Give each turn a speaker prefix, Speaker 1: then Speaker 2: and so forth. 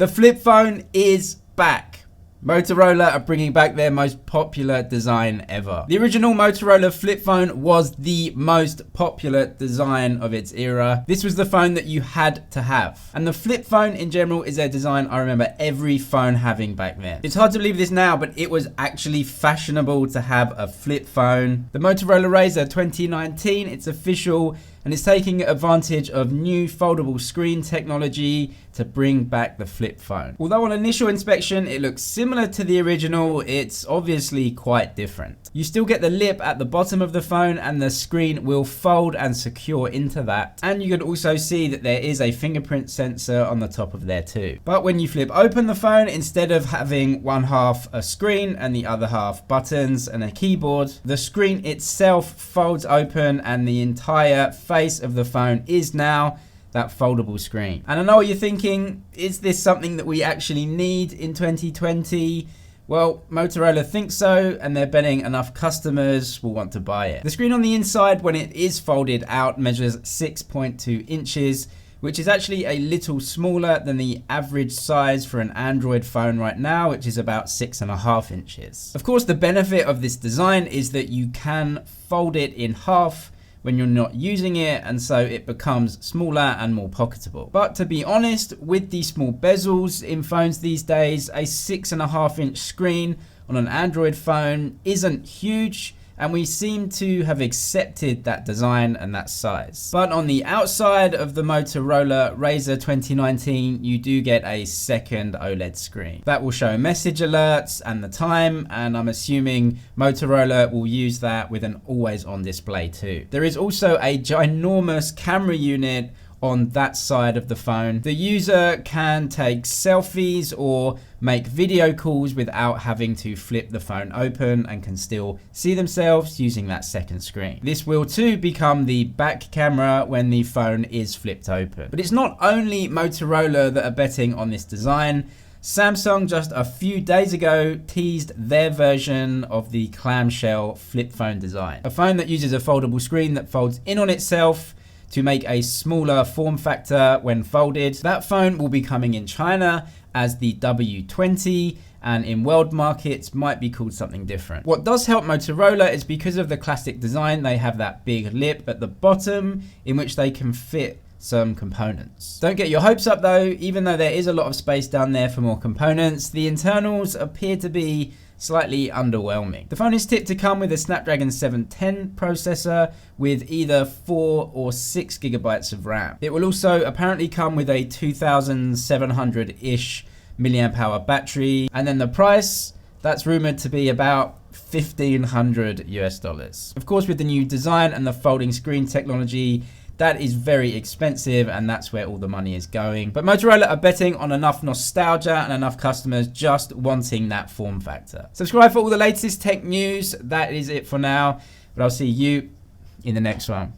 Speaker 1: The flip phone is back. Motorola are bringing back their most popular design ever. The original Motorola flip phone was the most popular design of its era. This was the phone that you had to have. And the flip phone in general is a design I remember every phone having back then. It's hard to believe this now, but it was actually fashionable to have a flip phone. The Motorola Razr 2019, it's official, and it's taking advantage of new foldable screen technology to bring back the flip phone. Although on initial inspection it looks similar to the original, it's obviously quite different. You still get the lip at the bottom of the phone, and the screen will fold and secure into that. And you can also see that there is a fingerprint sensor on the top of there too. But when you flip open the phone, instead of having one half a screen and the other half buttons and a keyboard, the screen itself folds open and the entire face of the phone is now that foldable screen. And I know what you're thinking, is this something that we actually need in 2020? Well, Motorola thinks so, and they're betting enough customers will want to buy it. The screen on the inside, when it is folded out, measures 6.2 inches, which is actually a little smaller than the average size for an Android phone right now, which is about 6.5 inches. Of course, the benefit of this design is that you can fold it in half when you're not using it, and so it becomes smaller and more pocketable. But to be honest, with these small bezels in phones these days, a 6.5 inch screen on an Android phone isn't huge, and we seem to have accepted that design and that size. But on the outside of the Motorola Razr 2019, you do get a second OLED screen. That will show message alerts and the time, and I'm assuming Motorola will use that with an always on display too. There is also a ginormous camera unit on that side of the phone. The user can take selfies or make video calls without having to flip the phone open, and can still see themselves using that second screen. This will too become the back camera when the phone is flipped open. But it's not only Motorola that are betting on this design. Samsung just a few days ago teased their version of the clamshell flip phone design. A phone that uses a foldable screen that folds in on itself to make a smaller form factor when folded. That phone will be coming in China as the W20, and in world markets might be called something different. What does help Motorola is because of the classic design, they have that big lip at the bottom in which they can fit some components. Don't get your hopes up though, even though there is a lot of space down there for more components, the internals appear to be slightly underwhelming. The phone is tipped to come with a Snapdragon 710 processor with either 4 or 6 gigabytes of RAM. It will also apparently come with a 2700-ish milliamp hour battery, and then the price, that's rumored to be about $1,500 US. Of course, with the new design and the folding screen technology, that is very expensive, and that's where all the money is going. But Motorola are betting on enough nostalgia and enough customers just wanting that form factor. Subscribe for all the latest tech news. That is it for now, but I'll see you in the next one.